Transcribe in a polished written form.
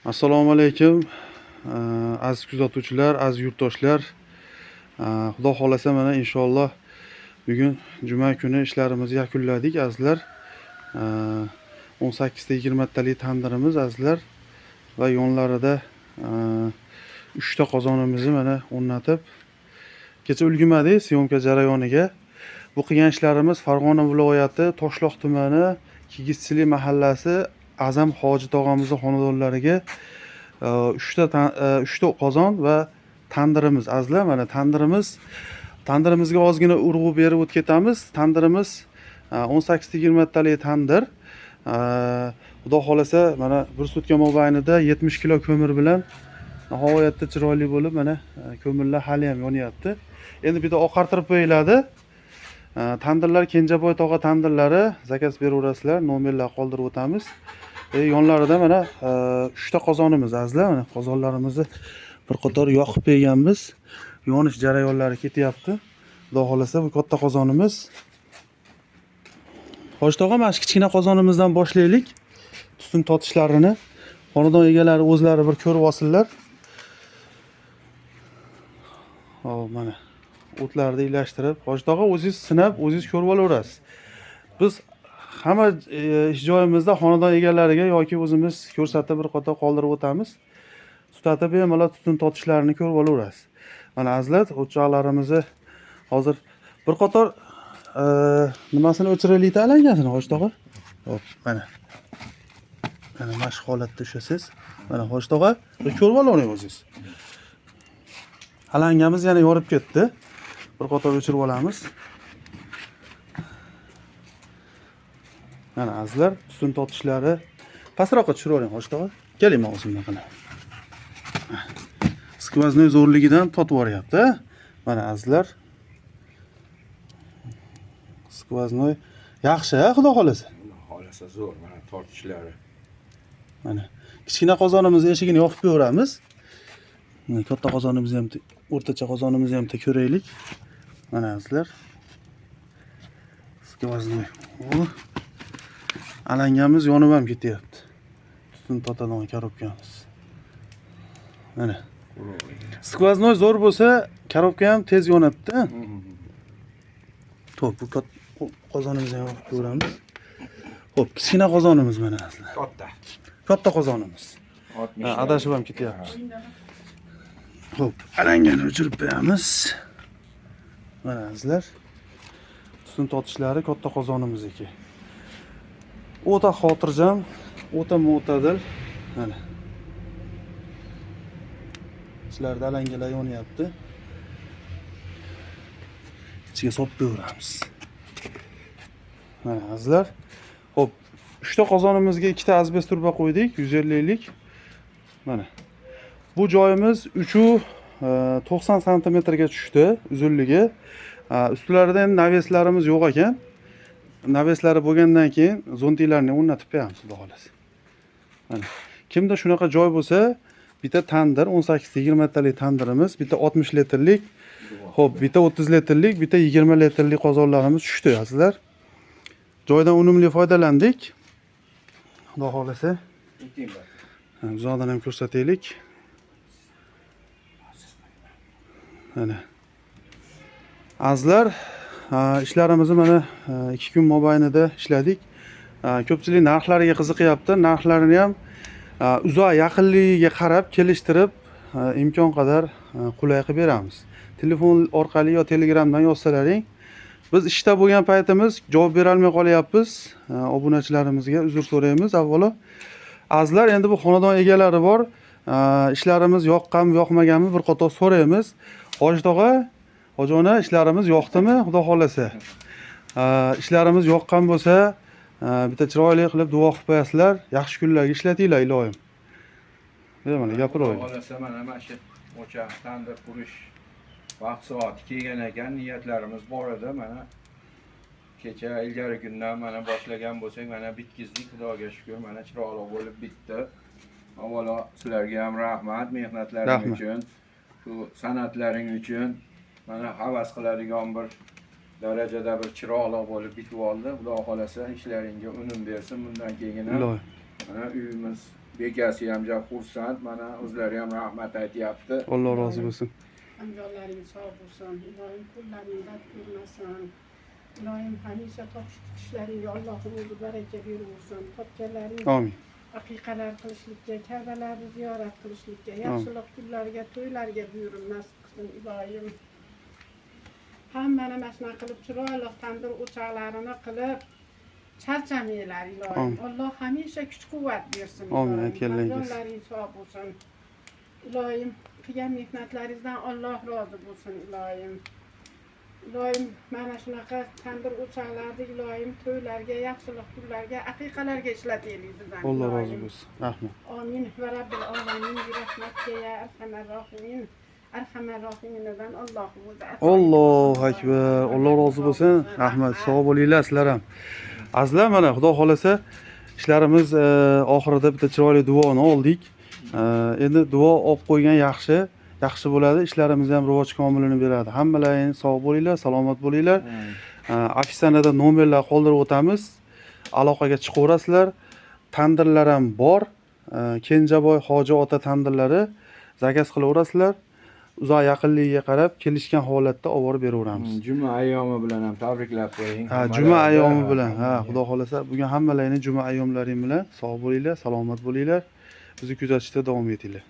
Assalomu alaykum. Aziz kuzatuvchilar, aziz yurtdoshlar. Xudo xolasa mana inshaalloh bugun juma kuni ishlarimizni yakunladik azizlar. 18 ta 20 talik tandirimiz azizlar va yonlarida 3 ta qozonimizni mana o'rnatib kecha ulgurmadik syomka jarayoniga. Bu qilgan ishlarimiz Farg'ona viloyati Toshloq tumani Kigizchili mahallasi Azam Hoji tog'amizning xonadonlariga 3 ta qozon va tandirimiz azizlar. Mana tandirimizga ozgina urg'u berib o'tib ketamiz. Tandirimiz 18 ta 20 talik tandir. Xudo xolasa mana bir sutka mobaynida 70 kilo ko'mir bilan nihoyatda chiroyli bo'lib mana ko'mirlar hali ham yonyapti. Endi bitta oqartirib qo'yiladi. Tandirlar Kenjaboy tog'a tandirlari zakaz beraverasizlar, nomerlar qoldirib o'tamiz. Yonlarida mana 3 ta qozonimiz azizlar. Mana qozonlarimizni bir qator yoqib qo'yganmiz. Yonish jarayonlari ketyapti. Xudo xolasa bu katta qozonimiz. Hoji tog'a, mana shu kichkina qozonimizdan boshlaylik. Tutun totishlarini xonadon egalari o'zlari bir ko'rib olsinlar. Hop, mana o'tlarni ilashtirib, Hoji tog'a o'zingiz sinab, o'zingiz ko'rib olaverasiz. Biz hamma ish joyimizda xonadon egalariga yoki o'zimiz ko'rsatib bir qator qoldirib o'tamiz. Tutatib bemalol tutun totishlarini ko'rib olaverasiz. Mana azizlar, o'choqlarimizni hozir bir qator nimasini o'chiraylik alangasini Hoji tog'a. Hop, mana. Mana mashq holatda ushasiz. Mana Hoji tog'a, bir ko'rib olavering o'zingiz. Alangamiz yana yorib ketdi. Bir qator o'chirib olamiz. Mana azizlar, tutun totishlari pastroqqa tushiravering Hoji tog'a. Keling og'zimdan qana. Skvoznoy zo'rligidan totib yuboryapti. Mana azizlar. Skvoznoy yaxshi, xudo xolasa. Xudo xolasa zo'r, mana tortishlari. Mana kichkina qozonimizni eshigini yoqib qo'yamiz. Mana katta qozonimizni ham, o'rtacha qozonimizni ham ko'raylik. Mana azizlar. Skvoznoy. Alangamiz yonib ham ketyapti. Tutun totadigan korobkamiz. Mana. Skvoznoy zo'r bo'lsa, korobka ham tez yonadi. Xo'p, bu qozonimizni ham olib ko'ramiz. Xo'p, kichkina qozonimiz mana azizlar. Katta qozonimiz. Adashib ham ketyapmiz. Xo'p, alangani o'chirib qo'yamiz. Mana azizlar. Tutun totishlari katta qozonimizniki. O'ta xotirjam, o'ta mo'tadil. Mana. Ichlarida alangalar yonyapti. Ichiga solib qo'yamiz. Mana azizlar. Xo'p, 3 ta qozonimizga 2 ta azbest turba qo'ydik, 150lik. Mana. Bu joyimiz 390 sm ga tushdi uzunligi. Ustlarida endi naveslarimiz yo'q ekan. Naveslari bo'lgandan keyin zontiklarni o'rnatib qo'yamiz, xudo xolasa. Mana. Kimda shunaqa joy bo'lsa, bitta tandir 18 ta 20 talik tandirimiz, bitta 60 litrlik, xo'p, bitta 30 litrlik, bitta 20 litrlik qozonlarimiz tushdi, azizlar. Joydan unumli foydalandik. Xudo xolasa. Uzoqdan ham ko'rsataylik. Mana. Azizlar, ishlarimizni mana 2 kun mobaynida ishladik. Ko'pchilik narxlariga qiziqyapti. Narxlarini ham uzoq yaqinligiga qarab kelishtirib, imkon qadar qulay qilib beramiz. Telefon orqali yo Telegramdan yozsalaring, biz ishda bo'lgan paytimiz javob bera olmay qolyapmiz. Obunachilarimizga uzr so'raymiz avvalo. Azizlar, endi bu xonadon egalari bor. Ishlarimiz yoqqanmi, yoqmaganmi bir qator so'raymiz. Hoji tog'a, Hoji ona, ishlarimiz yoqdimi? Xudo xolasa. Ishlarimiz yoqqan bo'lsa, bitta chiroyli qilib duo qilib qo'yasizlar. Yaxshi kunlarga ishlatinglar, ilohim. Mana gapiravering. Xudo xolasa mana shu o'choq tandir qurish vaqt soati kelgan ekan, niyatlarimiz bor edi. Mana kecha ilgari kundan mana boshlagan bo'lsak, mana bitkizdik, Xudoga shukr, mana chiroyli bo'lib bitdi. Avvalo sizlarga ham rahmat, mehnatlaring uchun, shu san'atlaring uchun. Mana havas qiladigan bir darajada bir chiroyli bo'lib bitib oldi. Xudo xolasa ishlaringga unum bersin. Bundan keyin ham mana uyimiz bekasi ham juda xursand. Mana o'zlari ham rahmat aytyapti. Alloh rozi bo'lsin. Amrollaring sog' bo'lsin. Ilohim pullaring dard ko'rmasin. Ilohim hamisha topish tutishlaringga Allohim o'zi baraka bersin. Topganlaring Amin. aqiqalar qilishlikka, Ka'balarni ziyorat qilishlikka, yaxshilik kunlarga, to'ylarga buyurun nasib qilsin ilohim. Hammani mashna qilib chiroyli tandir o'choqlarini qilib charchamanglar ilohim. Alloh hamisha kuch-quvvat bersin. Amin. Aytganlaringiz. Jonlaring sog' bo'lsin. Ilohim qilgan mehnatlaringizdan Alloh rozi bo'lsin ilohim. Ilohim mana shunaqa tandir o'choqlarni ilohim to'ylarga, yaxshilik kunlarga, aqiqalarga ishlataylik bizdan. Alloh rozi bo'lsin. Rahmat. Amin. Va rabbil alamin bi rahmatika ya arhamar rohimin. Arhamar rohimdan Alloh o'zi. Allohu akbar. Alloh rozi bo'lsin. Rahmat. Sog' bo'linglar sizlar ham. Azizlar, mana Xudo xolasa ishlarimiz oxirida bitta chiroyli duoni oldik. Endi duo olib qo'ygan yaxshi bo'ladi. Ishlarimiz ham rivoj komilini beradi. Hammalaring sog' bo'linglar, salomat bo'linglar. Ofisanada nomerlar qoldirib o'tamiz. Aloqaga chiqaverasizlar. Tandirlar ham bor. Kenjaboy Hoji ota tandirlari zakaz qilaverasizlar. Uzoq yaqinligiga qarab kelishgan holatda olib borib beraveramiz. Juma ayyomi bilan ham tabriklab qo'ying. Juma ayyomi bilan. Xudo xolasa bugun hammalaringni juma ayyomlaring bilan sog' bo'linglar, salomat bo'linglar. Bizni kuzatishda davom etinglar.